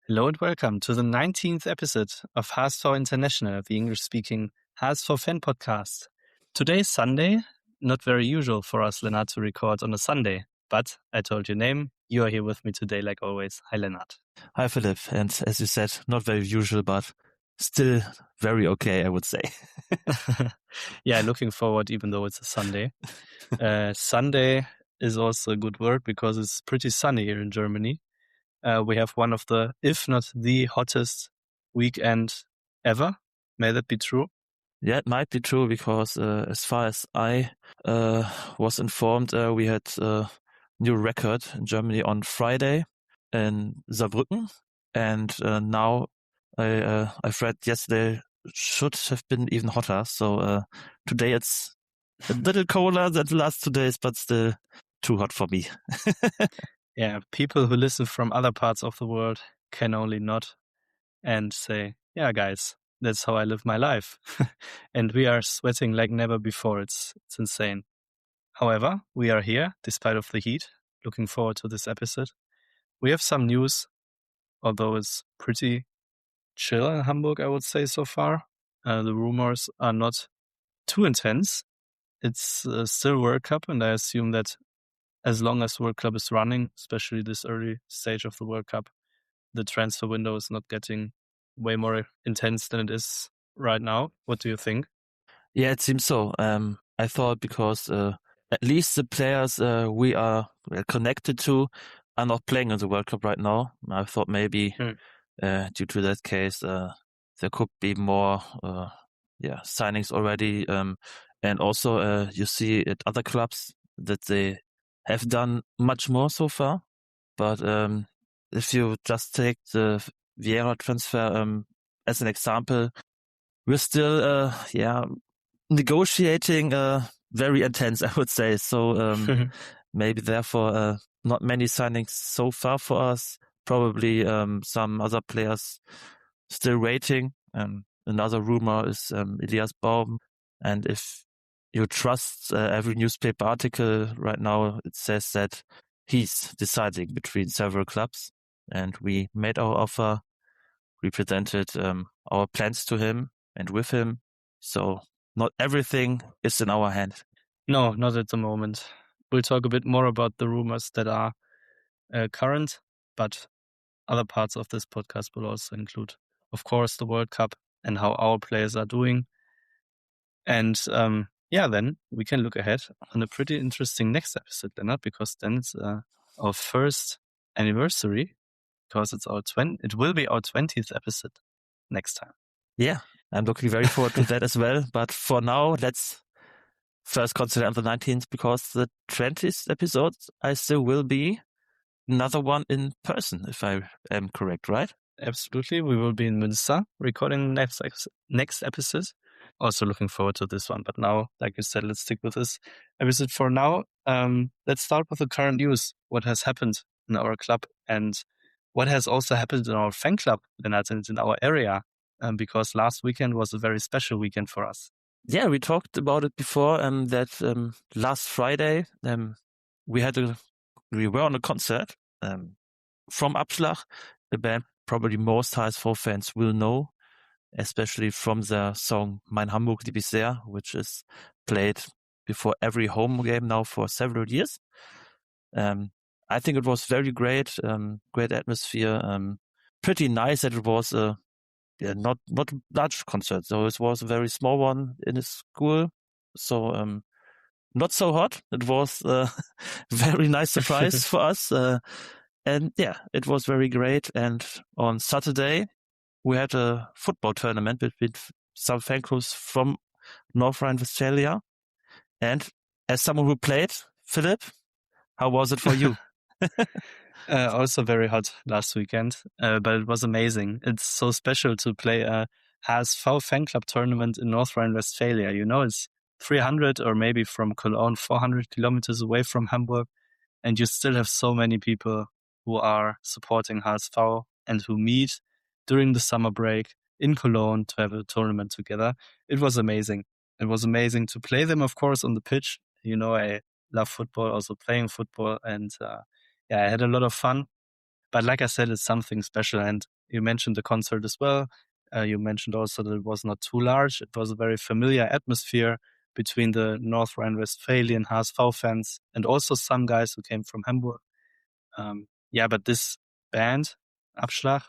Hello and welcome to the 19th episode of hsv International, the English-speaking hsv fan podcast. Today is Sunday, not very usual for us, Lennart, to record on a Sunday, but I told your name. You are here with me today, like always. Hi, Lennart. Hi, Philip. And as you said, not very usual, but still very okay, I would say. Yeah, looking forward, even though it's a Sunday. Sunday is also a good word because it's pretty sunny here in Germany. We have one of the, if not the hottest weekend ever. May that be true? Yeah, it might be true because as far as I was informed, we had a new record in Germany on Friday in Saarbrücken. And now I've read yesterday should have been even hotter. So today it's a little colder than the last 2 days, but still too hot for me. Yeah, people who listen from other parts of the world can only nod and say, yeah, guys, that's how I live my life. And we are sweating like never before. It's insane. However, we are here despite of the heat. Looking forward to this episode. We have some news, although it's pretty chill in Hamburg, I would say so far. The rumors are not too intense. It's still World Cup, and I assume that as long as World Cup is running, especially this early stage of the World Cup, the transfer window is not getting way more intense than it is right now. What do you think? Yeah, it seems so. I thought because at least the players we are connected to are not playing in the World Cup right now. I thought maybe due to that case, there could be more signings already. And also you see at other clubs that they have done much more so far. But if you just take the Vieira transfer as an example, we're still negotiating very intense, I would say. So maybe therefore not many signings so far for us. Probably some other players still waiting. Another rumor is Elias Baum. And if you trust every newspaper article right now, it says that he's deciding between several clubs. And we made our offer. We presented our plans to him and with him. So not everything is in our hand. No, not at the moment. We'll talk a bit more about the rumors that are current, but other parts of this podcast will also include, of course, the World Cup and how our players are doing. And then we can look ahead on a pretty interesting next episode, Lennart, because then it's our first anniversary, because it will be our 20th episode next time. Yeah, I'm looking very forward to that as well. But for now, let's first consider on the 19th, because the 20th episode, I still will be another one in person, if I am correct, right? Absolutely. We will be in Münster recording next episode. Also looking forward to this one. But now, like you said, let's stick with this episode for now. Let's start with the current news. What has happened in our club and what has also happened in our fan club, Lennart, and in our area. Because last weekend was a very special weekend for us. Yeah, we talked about it before. That last Friday, we were on a concert from Abschlag, a band probably most HSV fans will know, especially from the song Mein Hamburg lieb ich sehr, which is played before every home game now for several years. I think it was very great, great atmosphere, pretty nice that it was not a large concert. So it was a very small one in a school. So not so hot. It was a very nice surprise for us. And yeah, it was very great. And on Saturday, we had a football tournament between some fan clubs from North Rhine-Westphalia. And as someone who played, Philip, how was it for you? Also very hot last weekend, but it was amazing. It's so special to play a HSV fan club tournament in North Rhine-Westphalia. You know, it's 300 or maybe from Cologne, 400 kilometers away from Hamburg. And you still have so many people who are supporting HSV and who meet during the summer break in Cologne to have a tournament together. It was amazing. It was amazing to play them, of course, on the pitch. You know, I love football, also playing football. And I had a lot of fun. But like I said, it's something special. And you mentioned the concert as well. You mentioned also that it was not too large. It was a very familiar atmosphere between the North Rhine-Westphalian HSV fans and also some guys who came from Hamburg. But this band, Abschlag,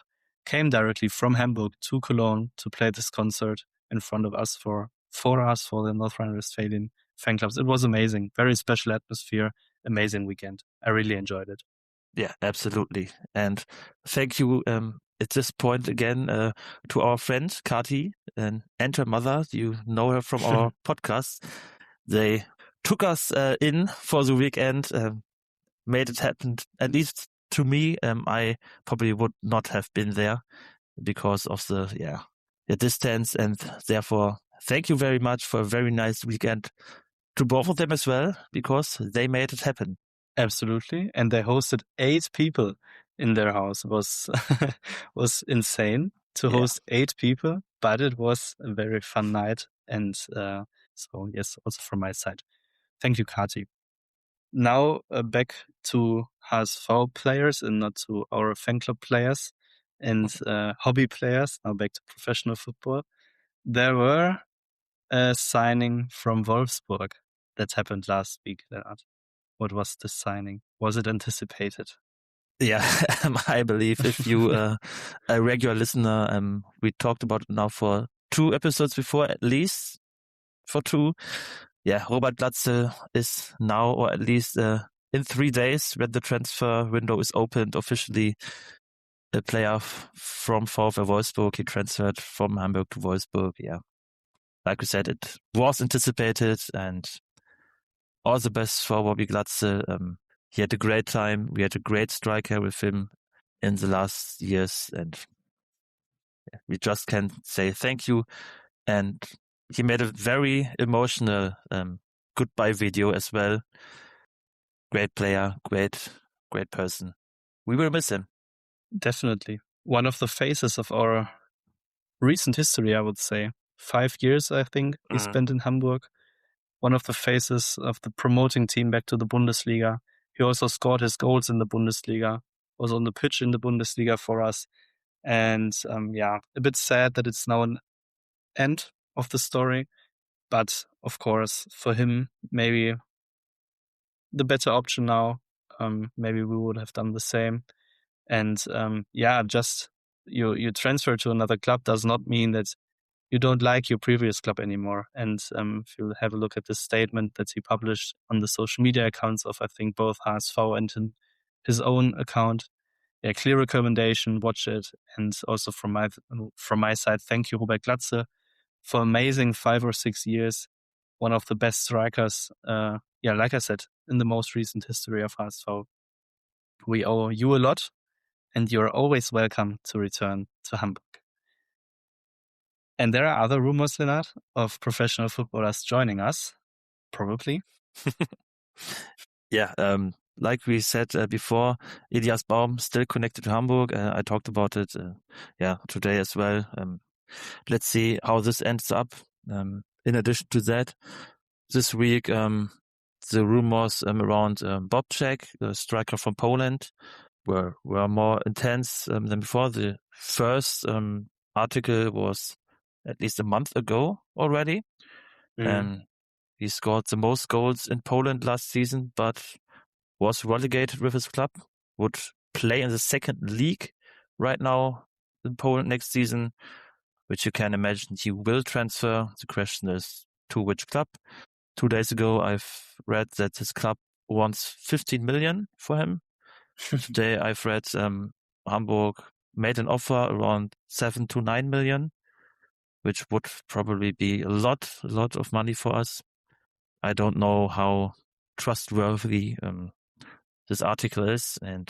came directly from Hamburg to Cologne to play this concert in front of us for the North Rhine-Westphalian fan clubs. It was amazing. Very special atmosphere. Amazing weekend. I really enjoyed it. Yeah, absolutely. And thank you at this point again to our friend Kati and her mother. You know her from our podcast. They took us in for the weekend, made it happen, at least to me. I probably would not have been there because of the distance, and therefore thank you very much for a very nice weekend to both of them as well, because they made it happen. Absolutely. And they hosted 8 people in their house. It was insane to host 8 people, but it was a very fun night. And so, yes, also from my side. Thank you, Kati. Now back to HSV players and not to our fan club players and hobby players. Now back to professional football. There were a signing from Wolfsburg that happened last week, Leonard. What was the signing? Was it anticipated? Yeah, I believe if you a regular listener, we talked about it now for 2 episodes before, at least for 2. Yeah, Robert Glatzel is now, or at least in 3 days, when the transfer window is opened officially, a player from VfL Wolfsburg. He transferred from Hamburg to Wolfsburg. Yeah, like we said, it was anticipated, and all the best for Bobby Glatzel. He had a great time. We had a great striker with him in the last years, and we just can say thank you. And he made a very emotional goodbye video as well. Great player, great person. We will miss him. Definitely. One of the faces of our recent history, I would say. 5 years, I think, he spent in Hamburg. One of the faces of the promoting team back to the Bundesliga. He also scored his goals in the Bundesliga, was on the pitch in the Bundesliga for us. And a bit sad that it's now an end of the story. But of course, for him, maybe the better option now. Maybe we would have done the same. And just you transfer to another club does not mean that you don't like your previous club anymore. And if you have a look at the statement that he published on the social media accounts of, I think, both HSV and his own account, clear recommendation, watch it. And also from my side, thank you, Robert Glatze, for amazing 5 or 6 years. One of the best strikers, like I said, in the most recent history of HSV. We owe you a lot, and you're always welcome to return to Hamburg. And there are other rumors, Lennart, of professional footballers joining us, probably. Yeah, like we said before, Elias Baum still connected to Hamburg. I talked about it, today as well. Let's see how this ends up. In addition to that, this week, the rumors around Bobczek, the striker from Poland, were more intense than before. The first article was at least a month ago already. He scored the most goals in Poland last season, but was relegated with his club, would play in the second league right now in Poland next season, which you can imagine he will transfer. The question is to which club. 2 days ago, I've read that his club wants 15 million for him. Today, I've read Hamburg made an offer around 7 to 9 million, which would probably be a lot of money for us. I don't know how trustworthy this article is, and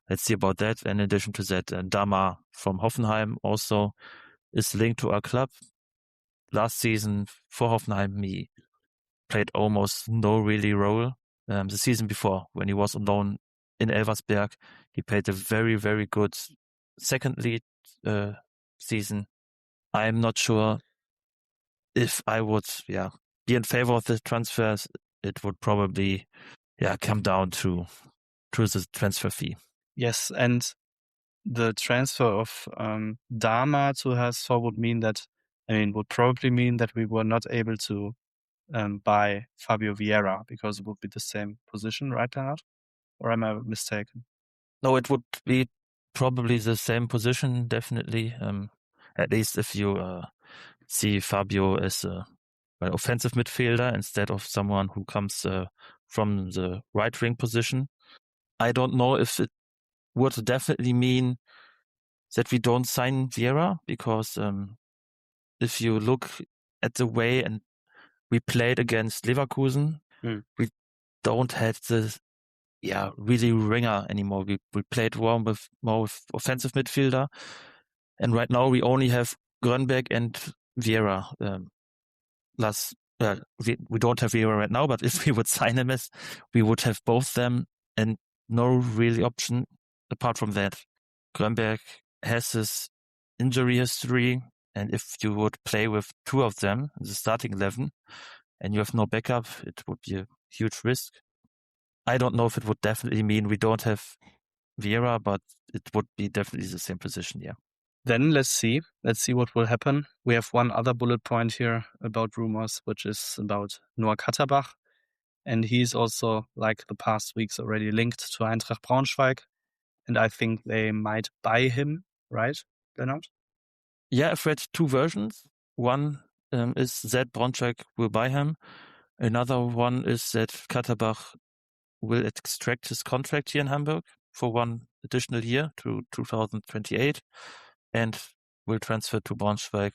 let's see about that. In addition to that, Dama from Hoffenheim also is linked to our club. Last season for Hoffenheim, he played almost no really role. The season before, when he was on loan in Elversberg, he played a very, very good second league season. I'm not sure if I would be in favor of the transfers. It would probably come down to the transfer fee. Yes, and the transfer of Dama to HSV would probably mean that we were not able to buy Fabio Vieira because it would be the same position, right, Leonard? Or am I mistaken? No, it would be probably the same position, definitely. At least if you see Fabio as an offensive midfielder instead of someone who comes from the right wing position. I don't know if it would definitely mean that we don't sign Vieira, because if you look at the way and we played against Leverkusen, we don't have the really ringer anymore. We played more with offensive midfielder, and right now we only have Grönberg and Vieira. We don't have Vieira right now, but if we would sign him, we would have both them, and no really option apart from that. Grönberg has his injury history, and if you would play with two of them in the starting 11 and you have no backup, it would be a huge risk. I don't know if it would definitely mean we don't have Vieira, but it would be definitely the same position, yeah. Then let's see. Let's see what will happen. We have one other bullet point here about rumors, which is about Noah Katterbach. And he's also, like the past weeks, already linked to Eintracht Braunschweig. And I think they might buy him, right, Leonard? Yeah, I've read two versions. One is that Braunschweig will buy him. Another one is that Katterbach will extract his contract here in Hamburg for one additional year to 2028 and will transfer to Braunschweig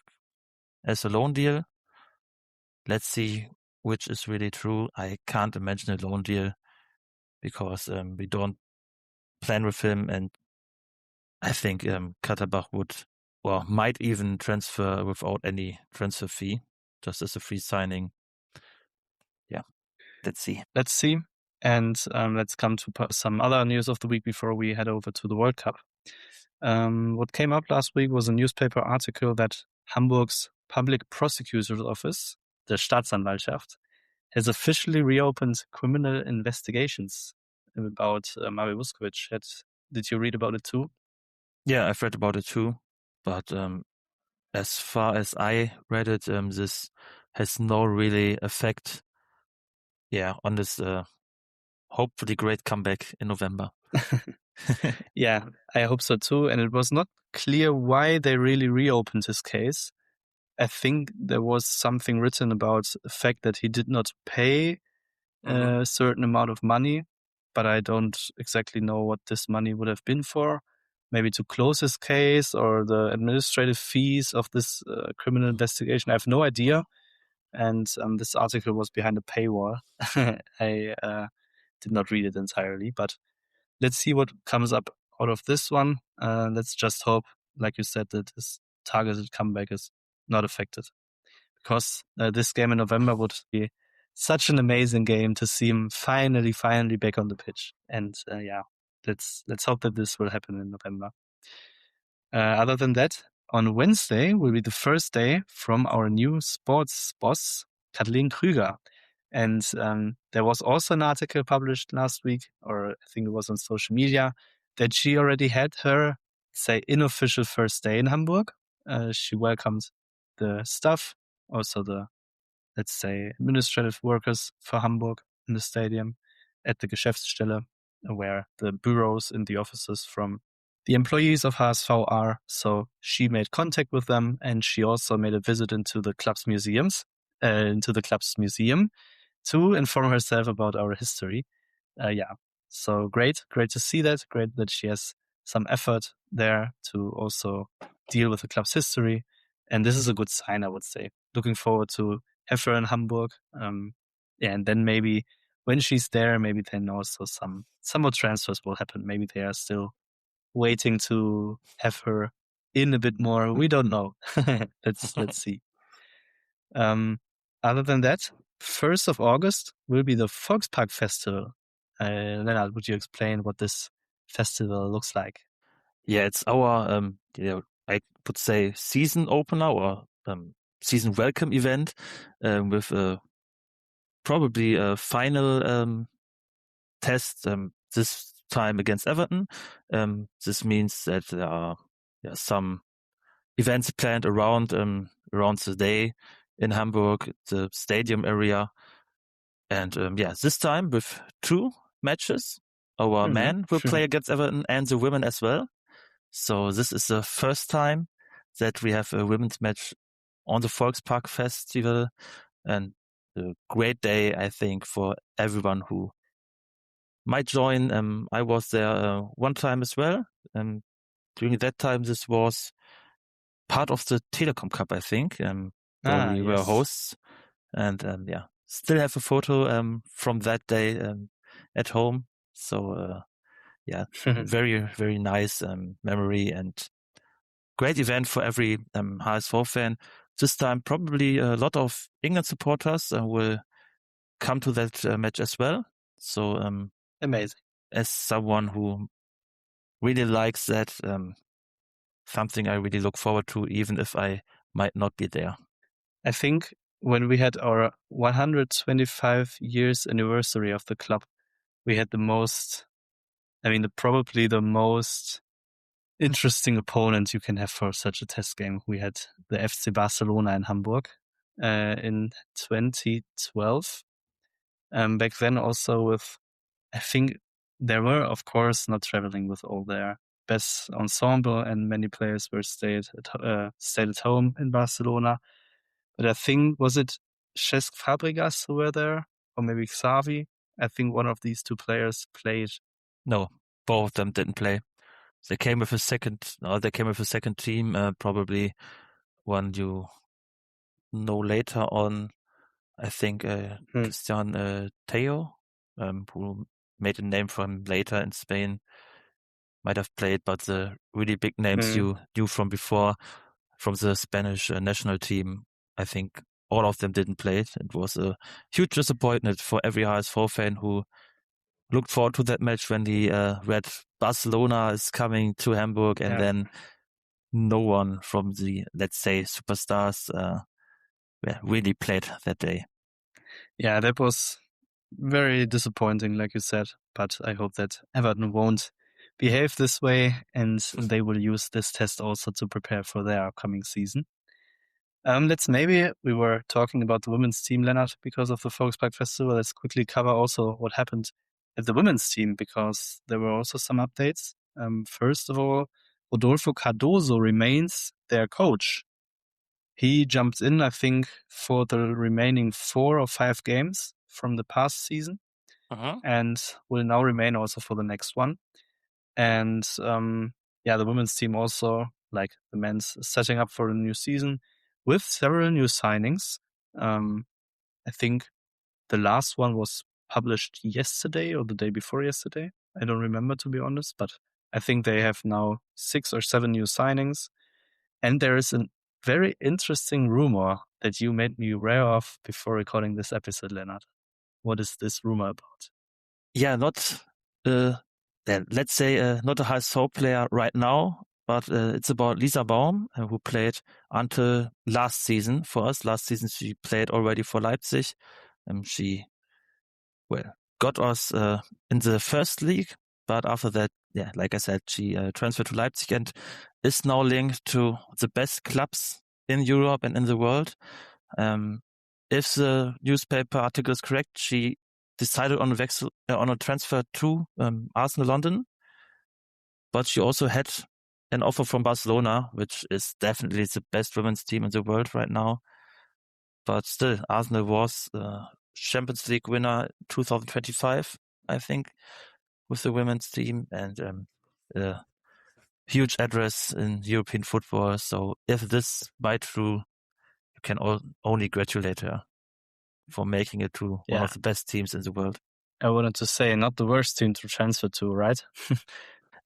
as a loan deal. Let's see which is really true. I can't imagine a loan deal because we don't plan with him, and I think Katterbach might even transfer without any transfer fee, just as a free signing. Yeah, let's see. Let's see. And let's come to some other news of the week before we head over to the World Cup. What came up last week was a newspaper article that Hamburg's Public Prosecutor's Office, the Staatsanwaltschaft, has officially reopened criminal investigations about Mario Vuskovic. Did you read about it too? Yeah, I've read about it too. But as far as I read it, this has no really effect on this hopefully great comeback in November. Yeah, I hope so too. And it was not clear why they really reopened his case. I think there was something written about the fact that he did not pay a certain amount of money, but I don't exactly know what this money would have been for. Maybe to close his case or the administrative fees of this criminal investigation. I have no idea. And this article was behind a paywall. I did not read it entirely, but let's see what comes up out of this one. Let's just hope, like you said, that this targeted comeback is not affected. Because this game in November would be such an amazing game to see him finally back on the pitch. And let's hope that this will happen in November. Other than that, on Wednesday will be the first day from our new sports boss, Kathleen Krüger. And there was also an article published last week, or I think it was on social media, that she already had her, say, unofficial first day in Hamburg. She welcomed the staff, also the, let's say, administrative workers for Hamburg in the stadium at the Geschäftsstelle, where the bureaus and the offices from the employees of HSV are. So she made contact with them, and she also made a visit into the club's museum to inform herself about our history. So great to see that. Great that she has some effort there to also deal with the club's history. And this is a good sign, I would say. Looking forward to have her in Hamburg. And then maybe when she's there, maybe then also some more transfers will happen. Maybe they are still waiting to have her in a bit more. We don't know. Let's see. Other than that, 1st of August will be the Volkspark Festival. Lennart, would you explain what this festival looks like? Yeah, it's our, I would say season opener or season welcome event with probably a final test. This time against Everton. This means that there are some events planned around the day in Hamburg, the stadium area. And this time with 2 matches. Our men will play against Everton and the women as well. So this is the first time that we have a women's match on the Volkspark Festival, and a great day, I think, for everyone who might join. I was there one time as well, and during that time, this was part of the Telekom Cup, I think, where we were hosts, and still have a photo from that day at home. So very, very nice memory and great event for every HSV fan. This time, probably a lot of England supporters will come to that match as well. So amazing. As someone who really likes that, something I really look forward to, even if I might not be there. I think when we had our 125 years anniversary of the club, we had probably the most interesting opponent you can have for such a test game. We had the FC Barcelona in Hamburg in 2012. Back then also I think they were, of course, not traveling with all their best ensemble, and many players were stayed at home in Barcelona. But I think, was it Cesc Fabregas who were there, or maybe Xavi? I think one of these 2 players played. No, both of them didn't play. They came with a second team, probably one you know later on. I think Christian Teo, who made a name for him later in Spain, might have played, but the really big names you knew from before, from the Spanish national team, I think all of them didn't play. It was a huge disappointment for every HSV fan who looked forward to that match when he read Barcelona is coming to Hamburg, and then no one from the, let's say, superstars really played that day. Yeah, that was very disappointing, like you said, but I hope that Everton won't behave this way, and they will use this test also to prepare for their upcoming season. We were talking about the women's team, Lennart, because of the Volkspark Festival. Let's quickly cover also what happened at the women's team, because there were also some updates. First of all, Rodolfo Cardoso remains their coach. He jumped in, I think, for the remaining 4 or 5 games from the past season, and will now remain also for the next one. And the women's team also, like the men's, setting up for a new season with several new signings. I think the last one was published yesterday or the day before yesterday. I don't remember, to be honest, but I think they have now 6 or 7 new signings. And there is a very interesting rumor that you made me aware of before recording this episode, Lennart. What is this rumor about? Yeah, not, let's say, not a HSV player right now, but it's about Lisa Baum, who played until last season for us. Last season, she played already for Leipzig. She got us in the first league, but after that, like I said, she transferred to Leipzig and is now linked to the best clubs in Europe and in the world. If the newspaper article is correct, she decided on a transfer to Arsenal London, but she also had an offer from Barcelona, which is definitely the best women's team in the world right now. But still, Arsenal was Champions League winner 2025, I think, with the women's team, and a huge address in European football. So if this might true, you can only gratulate her for making it to one of the best teams in the world. I wanted to say, not the worst team to transfer to, right?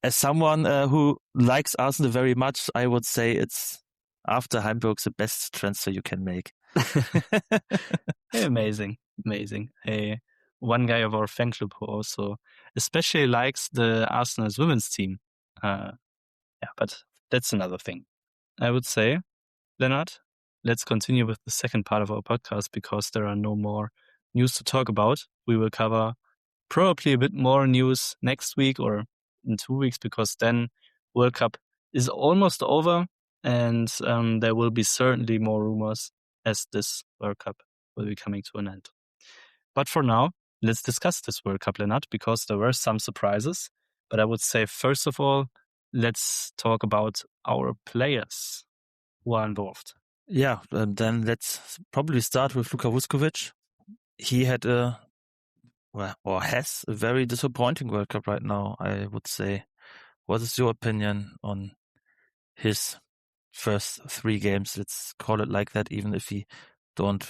As someone who likes Arsenal very much, I would say it's, after Hamburg, the best transfer you can make. Amazing. Hey, one guy of our fan club who also especially likes the Arsenal's women's team. But that's another thing. I would say, Lennart, let's continue with the second part of our podcast, because there are no more news to talk about. We will cover probably a bit more news next week or in 2 weeks, because then World Cup is almost over, and there will be certainly more rumors as this World Cup will be coming to an end. But for now, let's discuss this World Cup, Lennart, because there were some surprises. But I would say, first of all, let's talk about our players who are involved. Yeah, then let's probably start with Luka Vuskovic. He had has a very disappointing World Cup right now, I would say. What is your opinion on his first 3 games? Let's call it like that, even if he don't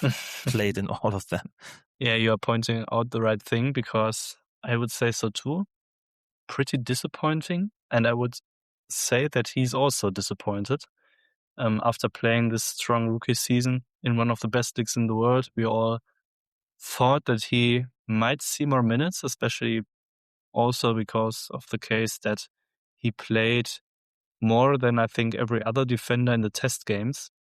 played in all of them. Yeah, you are pointing out the right thing, because I would say so too. Pretty disappointing. And I would say that he's also disappointed. After playing this strong rookie season in one of the best leagues in the world, we all thought that he might see more minutes, especially also because of the case that he played more than I think every other defender in the test games.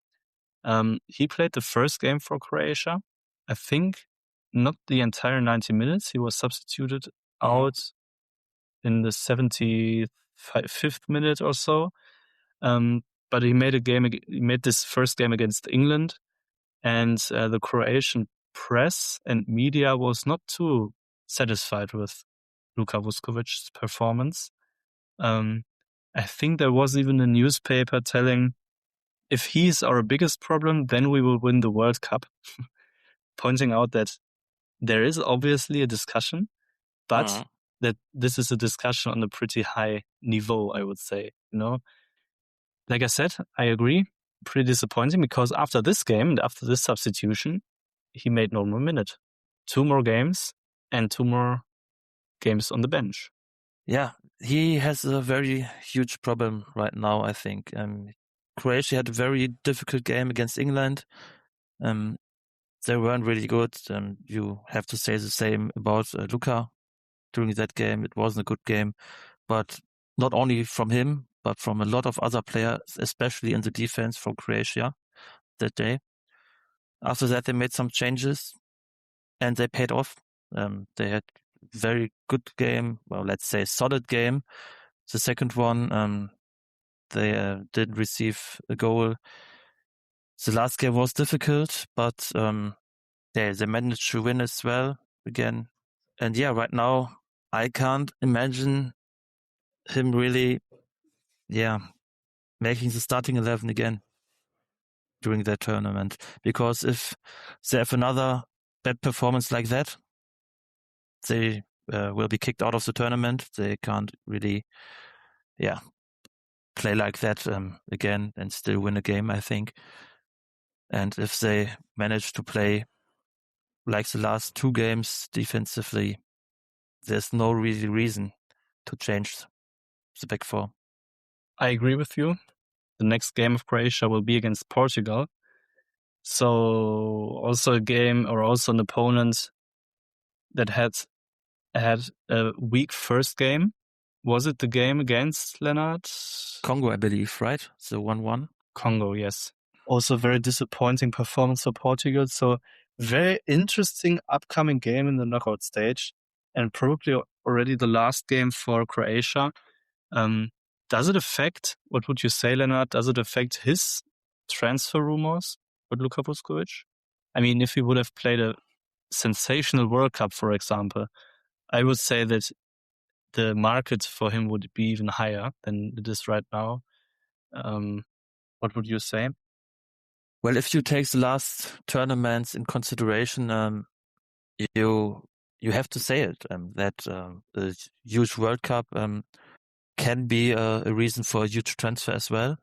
He played the first game for Croatia. I think not the entire 90 minutes. He was substituted out in the 75th minute or so. But he made this first game against England, and the Croatian press and media was not too satisfied with Luka Vuskovic's performance. I think there was even a newspaper telling, if he's our biggest problem, then we will win the World Cup, pointing out that there is obviously a discussion, but that this is a discussion on a pretty high niveau, I would say. Like I said, I agree. Pretty disappointing, because after this game and after this substitution, he made no more minute. 2 more games and 2 more games on the bench. Yeah, he has a very huge problem right now, I think. Croatia had a very difficult game against England. They weren't really good. You have to say the same about Luka during that game. It wasn't a good game, but not only from him, but from a lot of other players, especially in the defense from Croatia that day. After that, they made some changes and they paid off. They had very good game. Well, let's say solid game. The second one, they didn't receive a goal. The last game was difficult, but they managed to win as well again. And yeah, right now I can't imagine him really, making the starting 11 again during that tournament. Because if they have another bad performance like that, they will be kicked out of the tournament. They can't really, play like that again and still win a game, I think. And if they manage to play like the last 2 games defensively, there's no really reason to change the back 4. I agree with you. The next game of Croatia will be against Portugal. So also a game, or also an opponent that had a weak first game. Was it the game against Lennart? Congo, I believe, right? So 1-1. Congo, yes. Also very disappointing performance for Portugal. So very interesting upcoming game in the knockout stage, and probably already the last game for Croatia. Does it affect, what would you say, Lennart? Does it affect his transfer rumors with Luka Vuskovic? I mean, if he would have played a sensational World Cup, for example, I would say that the market for him would be even higher than it is right now. What would you say? Well, if you take the last tournaments in consideration, you have to say it, that a huge World Cup can be a reason for a huge transfer as well.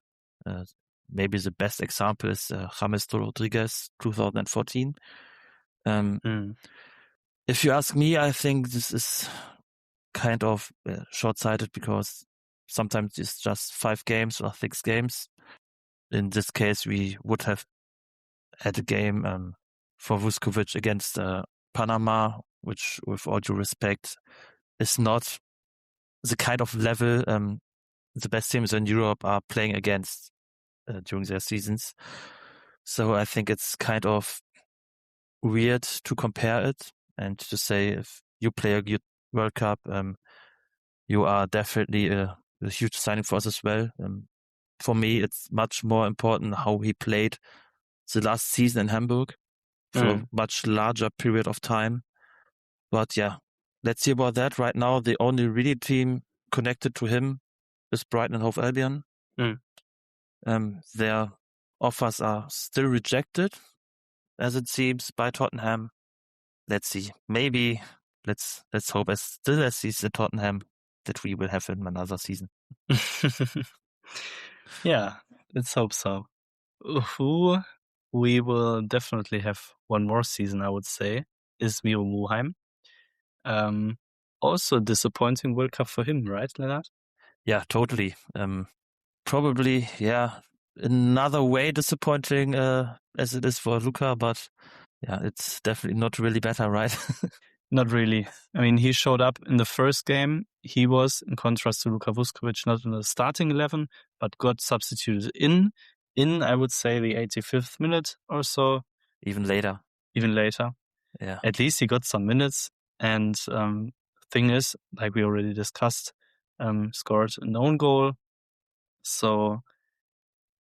Maybe the best example is James Rodriguez, 2014. If you ask me, I think this is kind of short-sighted, because sometimes it's just 5 games or 6 games. In this case, we would have had a game for Vuskovic against Panama, which, with all due respect, is not the kind of level the best teams in Europe are playing against during their seasons. So I think it's kind of weird to compare it and to say, if you play a World Cup. You are definitely a huge signing for us as well. For me, it's much more important how he played the last season in Hamburg for a much larger period of time. But yeah, let's see about that. Right now, the only really team connected to him is Brighton and Hove Albion. Their offers are still rejected, as it seems, by Tottenham. Let's see. Maybe let's hope as he's at Tottenham that we will have him another season. Yeah, let's hope so. Who we will definitely have one more season, I would say, is Miro Muheim. Also a disappointing World Cup for him, right, Leonard? Yeah, totally. Probably, yeah, another way disappointing as it is for Luka, but yeah, it's definitely not really better, right? Not really. I mean, he showed up in the first game. He was, in contrast to Luka Vuskovic, not in the starting 11, but got substituted in, I would say, the 85th minute or so. Even later. Yeah. At least he got some minutes. And thing is, like we already discussed, scored an own goal. So,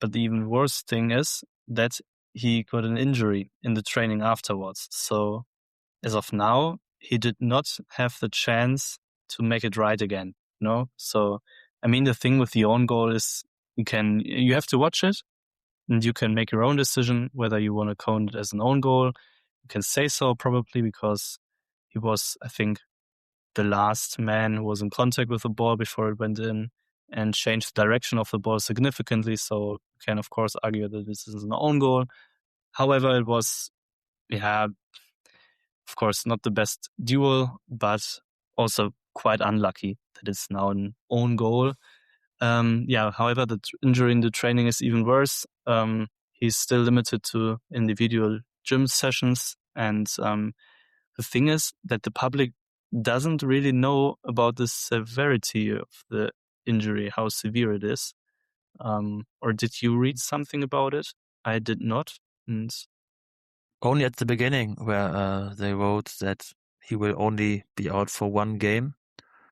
but the even worse thing is that he got an injury in the training afterwards. So as of now, he did not have the chance to make it right again. No? So, I mean, the thing with the own goal is you have to watch it and you can make your own decision whether you want to count it as an own goal. You can say so probably because he was, I think, the last man who was in contact with the ball before it went in and changed the direction of the ball significantly. So you can, of course, argue that this is an own goal. However, it was, of course, not the best duel, but also quite unlucky that it's now an own goal. However, the injury in the training is even worse. He's still limited to individual gym sessions. And the thing is that the public doesn't really know about the severity of the injury, how severe it is. Or did you read something about it? I did not. And only at the beginning where they wrote that he will only be out for one game.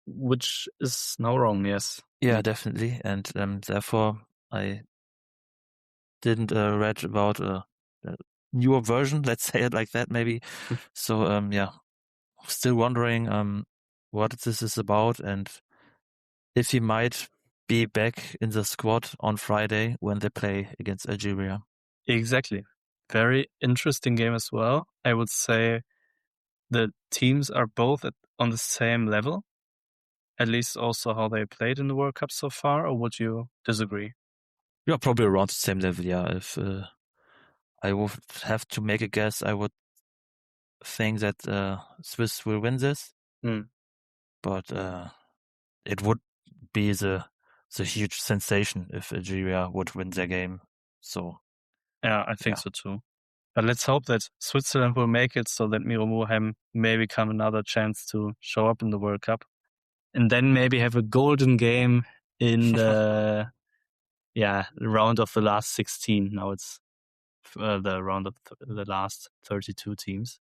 Which is now wrong, yes. Yeah, definitely. And therefore, I didn't read about a newer version, let's say it like that, maybe. So, still wondering what this is about and if he might be back in the squad on Friday when they play against Algeria. Exactly. Very interesting game as well. I would say the teams are both on the same level, at least also how they played in the World Cup so far, or would you disagree? Yeah, probably around the same level, yeah. If I would have to make a guess, I would think that Swiss will win this. But it would be the huge sensation if Algeria would win their game. So yeah, I think so too. But let's hope that Switzerland will make it so that Miro Muheim may become another chance to show up in the World Cup. And then maybe have a golden game in the round of the last 16. Now it's the round of the last 32 teams.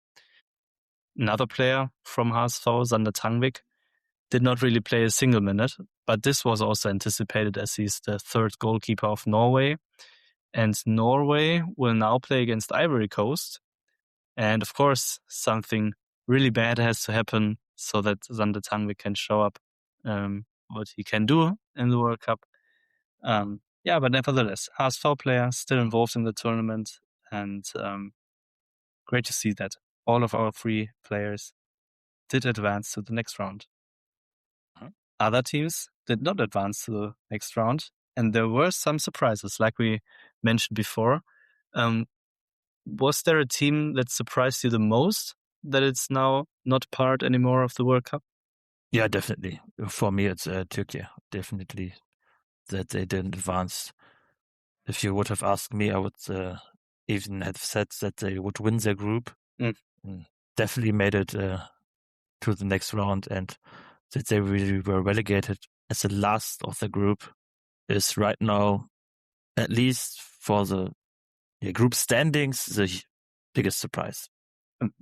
Another player from HSV, Sander Tangvik, did not really play a single minute, but this was also anticipated as he's the third goalkeeper of Norway. And Norway will now play against Ivory Coast. And of course, something really bad has to happen so that Sander Tangvik can show up what he can do in the World Cup. But nevertheless, HSV player still involved in the tournament, and great to see that all of our three players did advance to the next round. Other teams did not advance to the next round, and there were some surprises, like we mentioned before. Was there a team that surprised you the most that it's now not part anymore of the World Cup? Yeah, definitely. For me, it's Turkey. Definitely that they didn't advance. If you would have asked me, I would even have said that they would win their group. Definitely made it to the next round, and that they really were relegated as the last of the group is right now, at least for the group standings, the biggest surprise.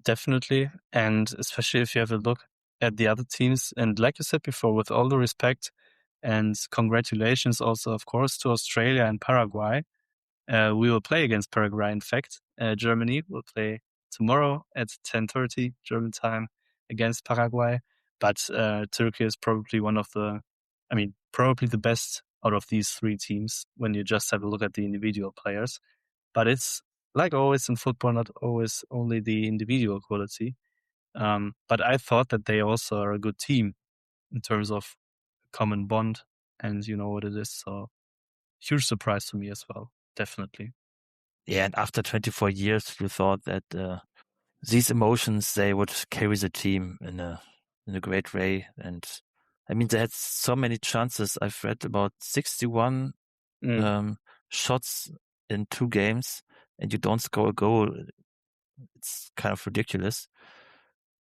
Definitely. And especially if you have a look at the other teams. And like you said before, with all the respect and congratulations also, of course, to Australia and Paraguay. We will play against Paraguay, in fact. Germany will play tomorrow at 10:30 German time against Paraguay. But Turkey is probably probably the best out of these three teams when you just have a look at the individual players. But it's like always in football, not always only the individual quality. But I thought that they also are a good team in terms of common bond, and you know what it is. So huge surprise to me as well, definitely. Yeah, and after 24 years, you thought that these emotions, they would carry the team in a great way. And I mean, they had so many chances. I've read about 61 shots in 2 games, and you don't score a goal. It's kind of ridiculous.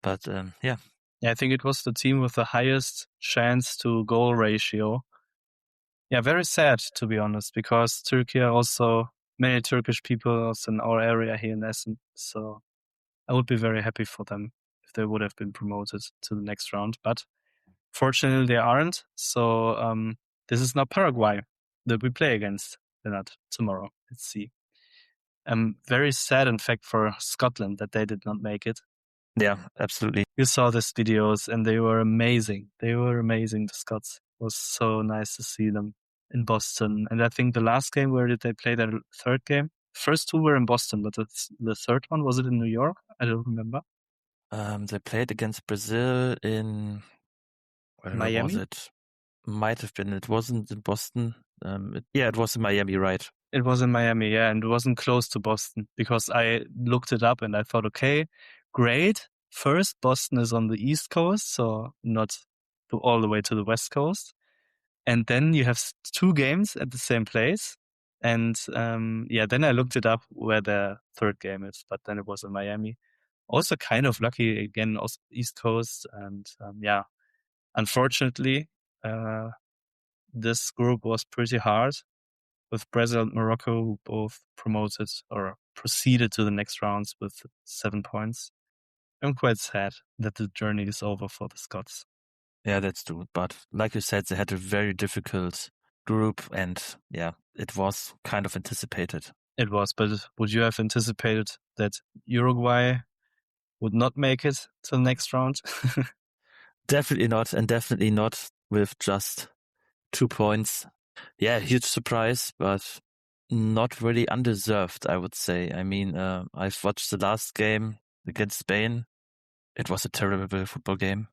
But yeah. Yeah, I think it was the team with the highest chance to goal ratio. Yeah, very sad, to be honest, because Turkey are also many Turkish people also in our area here in Essen. So I would be very happy for them if they would have been promoted to the next round. But fortunately, they aren't. So this is now Paraguay that we play against, Leonard, tomorrow. Let's see. Very sad, in fact, for Scotland that they did not make it. Yeah, absolutely. You saw these videos and they were amazing. They were amazing, the Scots. It was so nice to see them in Boston. And I think the last game, where did they play their third game? First two were in Boston, but the third one, was it in New York? I don't remember. They played against Brazil in where Miami? was it? Might have been. It wasn't in Boston. It was in Miami, right? It was in Miami, yeah, and it wasn't close to Boston because I looked it up and I thought, okay, great. First, Boston is on the East Coast, so not all the way to the West Coast. And then you have two games at the same place. And then I looked it up where the third game is, but then it was in Miami. Also kind of lucky, again, also East Coast. And unfortunately, this group was pretty hard with Brazil and Morocco, who both promoted or proceeded to the next rounds with 7 points. I'm quite sad that the journey is over for the Scots. Yeah, that's true. But like you said, they had a very difficult group, and yeah, it was kind of anticipated. It was, but would you have anticipated that Uruguay would not make it to the next round? Definitely not, and definitely not with just 2 points. Yeah, huge surprise, but not really undeserved, I would say. I mean, I've watched the last game against Spain. It was a terrible football game.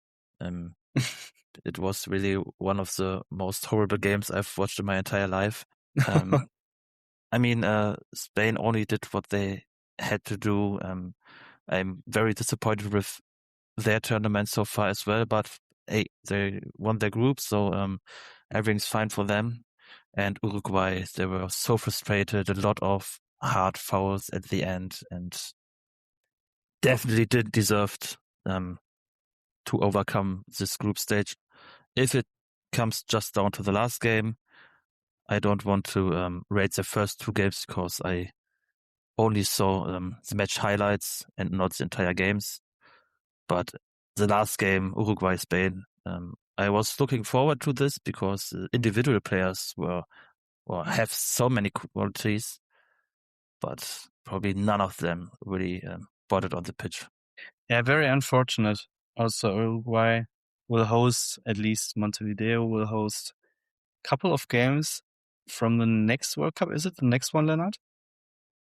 It was really one of the most horrible games I've watched in my entire life. I mean, Spain only did what they had to do. I'm very disappointed with their tournament so far as well, but hey, they won their group, so everything's fine for them. And Uruguay, they were so frustrated, a lot of hard fouls at the end, and definitely did deserved to overcome this group stage. If it comes just down to the last game, I don't want to rate the first 2 games because I only saw the match highlights and not the entire games. But the last game, Uruguay-Spain, I was looking forward to this because individual players have so many qualities, but probably none of them really brought it on the pitch. Yeah, very unfortunate. Also, Uruguay will host, at least Montevideo will host a couple of games from the next World Cup. Is it the next one, Leonard?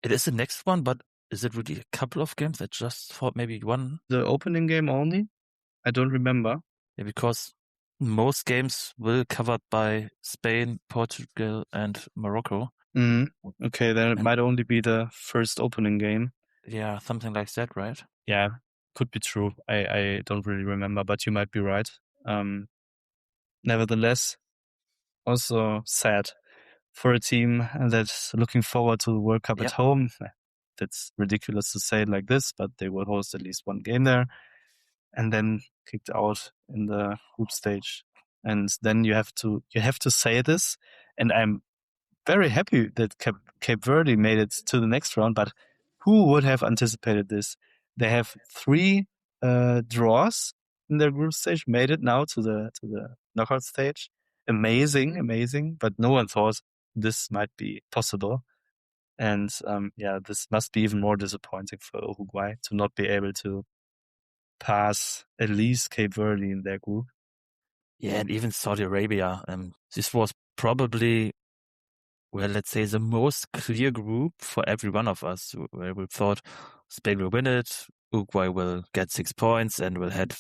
It is the next one, but is it really a couple of games? I just thought maybe one. The opening game only? I don't remember. Yeah, because most games will covered by Spain, Portugal, and Morocco. Okay, then it might only be the first opening game. Yeah, something like that, right? Yeah, could be true. I don't really remember, but you might be right. Nevertheless, also sad for a team that's looking forward to the World Cup at home. That's ridiculous to say it like this, but they will host at least one game there and then kicked out in the group stage. And then you have to say this. And I'm very happy that Cape Verde made it to the next round, but who would have anticipated this? They have 3 draws in their group stage, made it now to the knockout stage. Amazing, but no one thought this might be possible. And this must be even more disappointing for Uruguay to not be able to pass at least Cape Verde in their group. Yeah, and even Saudi Arabia. This was probably, well, let's say the most clear group for every one of us, where we thought Spain will win it, Uruguay will get 6 points and will head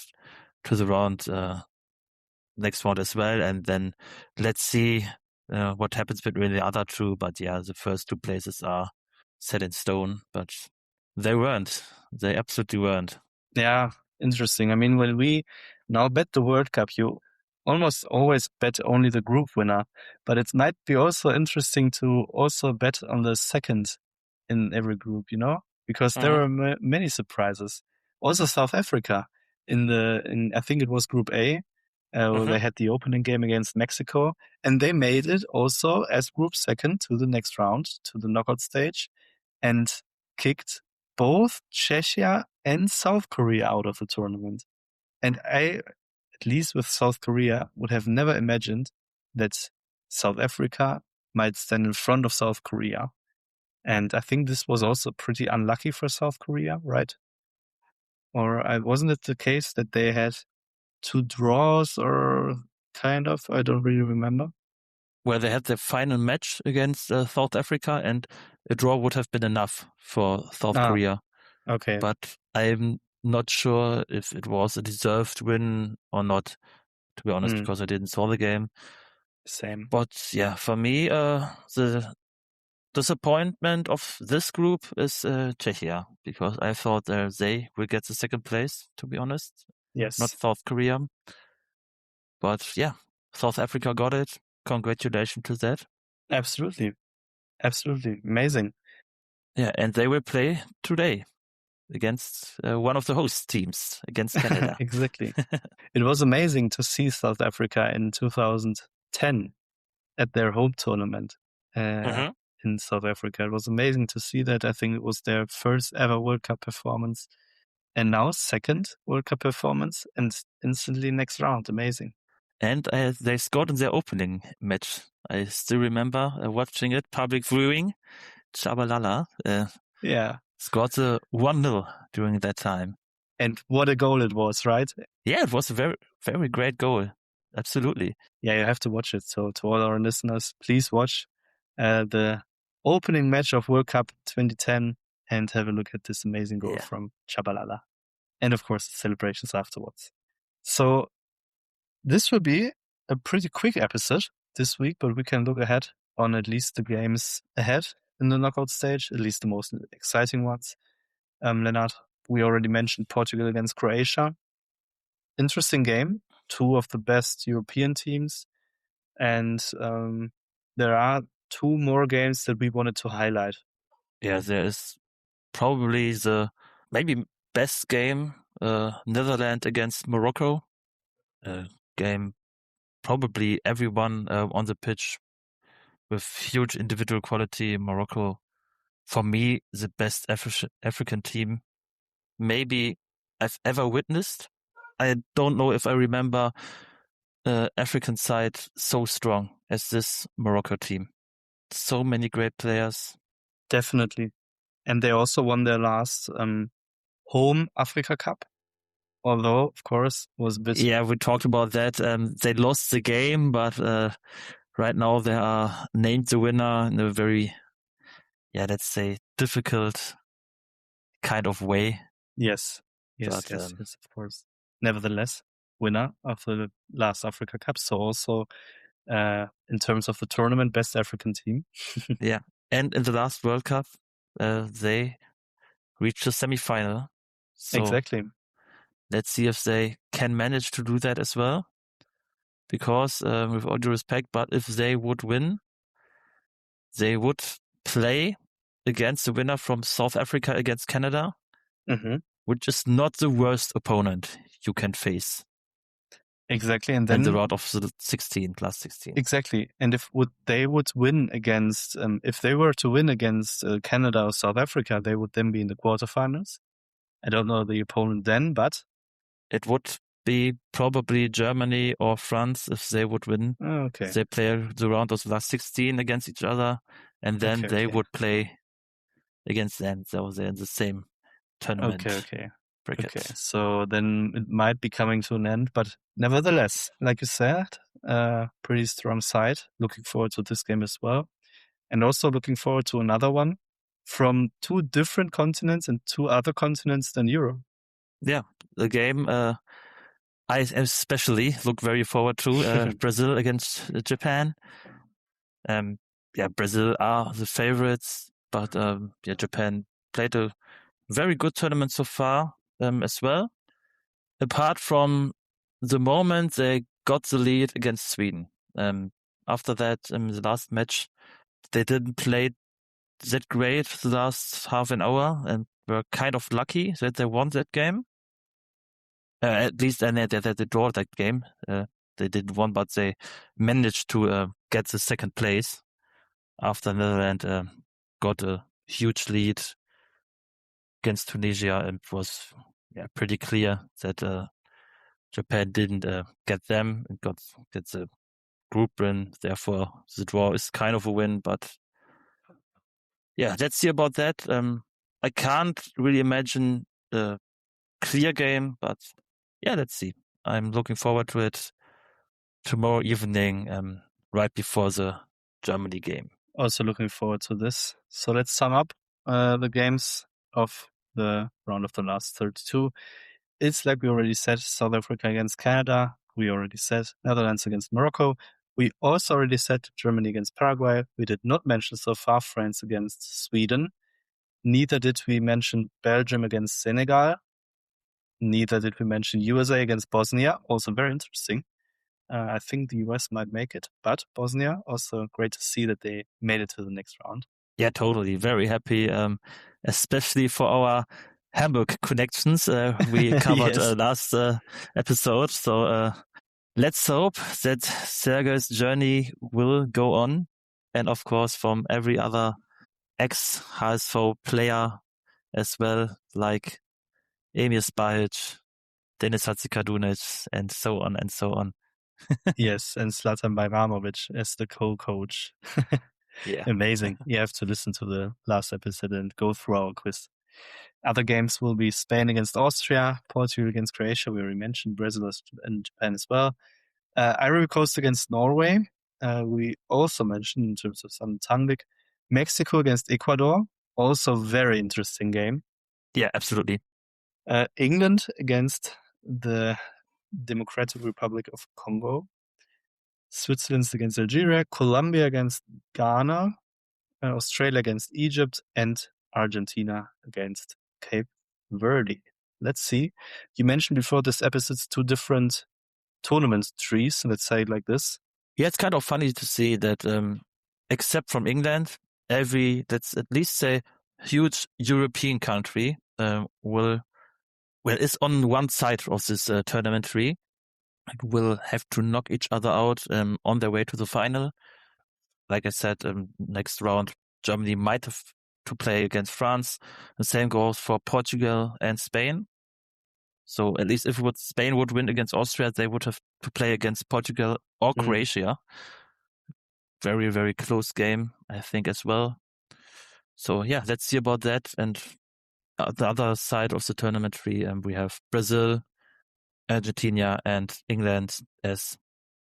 to the next round as well. And then let's see what happens between the other two. But yeah, the first 2 places are set in stone, but they weren't. They absolutely weren't. Yeah, interesting. I mean, when we now bet the World Cup, you almost always bet only the group winner, but it might be also interesting to also bet on the second in every group, because there are many surprises. Also South Africa in I think it was Group A, where they had the opening game against Mexico, and they made it also as group second to the next round, to the knockout stage, and kicked both Czechia and South Korea out of the tournament. And I, at least with South Korea, would have never imagined that South Africa might stand in front of South Korea. And I think this was also pretty unlucky for South Korea, right? Or wasn't it the case that they had 2 draws or kind of? I don't really remember. Well, they had their final match against South Africa, and a draw would have been enough for South Korea. Okay. But I'm not sure if it was a deserved win or not, to be honest, because I didn't saw the game. Same. But yeah, for me, the disappointment of this group is Czechia, because I thought they will get the second place, to be honest. Yes. Not South Korea. But yeah, South Africa got it. Congratulations to that. Absolutely. Amazing. Yeah, and they will play today against one of the host teams, against Canada. Exactly. It was amazing to see South Africa in 2010 at their home tournament in South Africa. It was amazing to see that. I think it was their first ever World Cup performance, and now second World Cup performance, and instantly next round. Amazing. And they scored in their opening match. I still remember watching it, public viewing. Chabalala scored the 1-0 during that time. And what a goal it was, right? Yeah, it was a very, very great goal. Absolutely. Yeah, you have to watch it. So to all our listeners, please watch the opening match of World Cup 2010 and have a look at this amazing goal from Chabalala. And of course, the celebrations afterwards. So this will be a pretty quick episode this week, but we can look ahead on at least the games ahead in the knockout stage, at least the most exciting ones. Lennart, we already mentioned Portugal against Croatia. Interesting game. 2 of the best European teams. And there are 2 more games that we wanted to highlight. Yeah, there is probably the maybe best game, Netherlands against Morocco. Game probably everyone on the pitch with huge individual quality. Morocco, for me, the best African team maybe I've ever witnessed. I don't know if I remember African side so strong as this Morocco team. So many great players. Definitely. And they also won their last home Africa Cup. Although, of course, was a bit... Yeah, we talked about that. They lost the game, but right now they are named the winner in a very, let's say, difficult kind of way. Yes, of course. Nevertheless, winner of the last Africa Cup. So also, in terms of the tournament, best African team. Yeah. And in the last World Cup, they reached the semi-final. So exactly. Let's see if they can manage to do that as well. Because, with all due respect, but if they would win, they would play against the winner from South Africa against Canada, which is not the worst opponent you can face. Exactly. And then in the round of the 16, last 16. Exactly. And if they would win against, if they were to win against Canada or South Africa, they would then be in the quarterfinals. I don't know the opponent then, but it would be probably Germany or France if they would win. Okay. They play the round of the last 16 against each other, and then they would play against them. So they're in the same tournament bracket. Okay, so then it might be coming to an end, but nevertheless, like you said, pretty strong side. Looking forward to this game as well. And also looking forward to another one from two different continents and two other continents than Europe. Yeah, the game I especially look very forward to, Brazil against Japan. Brazil are the favorites, but Japan played a very good tournament so far as well. Apart from the moment they got the lead against Sweden. After that, the last match, they didn't play that great the last half an hour and were kind of lucky that they won that game. At least they draw that game. They didn't won, but they managed to get the second place after Netherlands got a huge lead against Tunisia, and it was pretty clear that Japan didn't get them and got the group win. Therefore, the draw is kind of a win. But let's see about that. I can't really imagine a clear game, but let's see. I'm looking forward to it tomorrow evening, right before the Germany game. Also looking forward to this. So let's sum up the games of the round of the last 32. It's like we already said, South Africa against Canada. We already said Netherlands against Morocco. We also already said Germany against Paraguay. We did not mention so far France against Sweden. Neither did we mention Belgium against Senegal. Neither did we mention USA against Bosnia. Also very interesting. I think the US might make it, but Bosnia, also great to see that they made it to the next round. Yeah, totally. Very happy, especially for our Hamburg connections we covered last episode. So let's hope that Sergei's journey will go on. And of course, from every other ex-HSV player as well, like Emir Spajic, Denis Hatzikadunic, and so on and so on. Yes, and Zlatan Bajramovic as the co-coach. Amazing. You have to listen to the last episode and go through our quiz. Other games will be Spain against Austria, Portugal against Croatia. We already mentioned Brazil and Japan as well. Ivory Coast against Norway. We also mentioned in terms of some Tangvik. Mexico against Ecuador. Also very interesting game. Yeah, absolutely. England against the Democratic Republic of Congo. Switzerland against Algeria. Colombia against Ghana. Australia against Egypt. And Argentina against Cape Verde. Let's see. You mentioned before this episode's two different tournament trees, let's say it like this. Yeah, it's kind of funny to see that except from England, let's at least say, huge European country is on one side of this tournament tree and will have to knock each other out on their way to the final. Like I said, next round, Germany might have to play against France. The same goes for Portugal and Spain. So at least if Spain would win against Austria, they would have to play against Portugal or Croatia. Very, very close game, I think, as well. So let's see about that. And the other side of the tournament tree, we have Brazil, Argentina, and England as,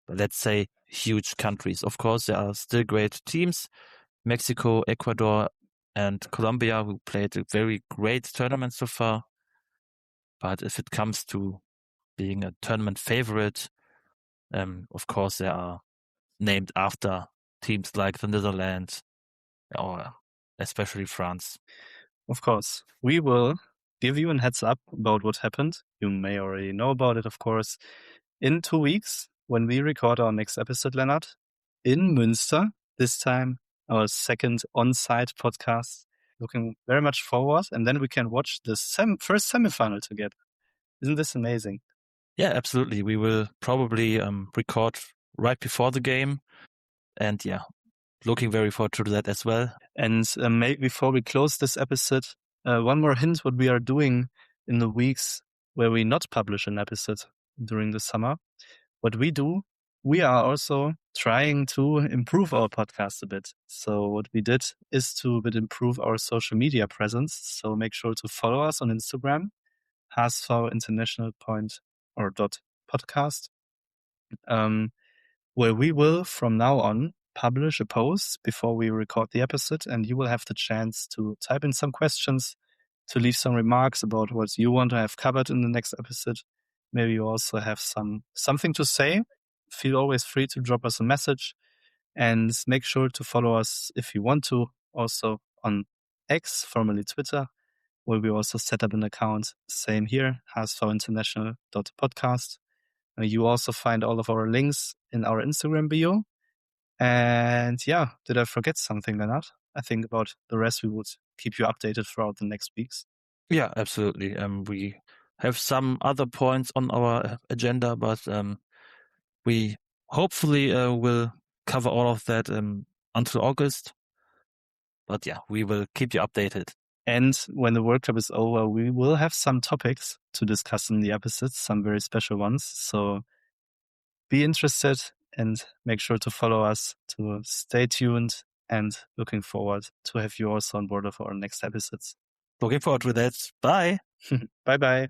let's say, huge countries. Of course, there are still great teams. Mexico, Ecuador, and Colombia, who played a very great tournament so far. But if it comes to being a tournament favorite, of course, they are named after teams like the Netherlands or especially France. Of course, we will give you a heads up about what happened. You may already know about it, of course, in 2 weeks when we record our next episode, Leonard, in Münster. This time, our second on-site podcast. Looking very much forward, and then we can watch the first semifinal together. Isn't this amazing? Yeah, absolutely. We will probably record right before the game, and looking very forward to that as well. And maybe before we close this episode, one more hint what we are doing in the weeks where we not publish an episode. during the summer. What we do, we are also trying to improve our podcast a bit. So what we did is to improve our social media presence. So make sure to follow us on Instagram, hsvinternational.podcast, where we will from now on publish a post before we record the episode, and you will have the chance to type in some questions, to leave some remarks about what you want to have covered in the next episode. Maybe you also have something to say. Feel always free to drop us a message, and make sure to follow us if you want to also on X, formerly Twitter, where we also set up an account. Same here, hsvinternational.podcast. You also find all of our links in our Instagram bio. And yeah, did I forget something, Leonard? I think about the rest we would keep you updated throughout the next weeks. Yeah, absolutely. We have some other points on our agenda, but we hopefully will cover all of that until August. But yeah, we will keep you updated. And when the World Cup is over, we will have some topics to discuss in the episodes, some very special ones. So be interested and make sure to follow us to stay tuned, and looking forward to have you also on board of our next episodes. Looking forward to that. Bye. Bye-bye.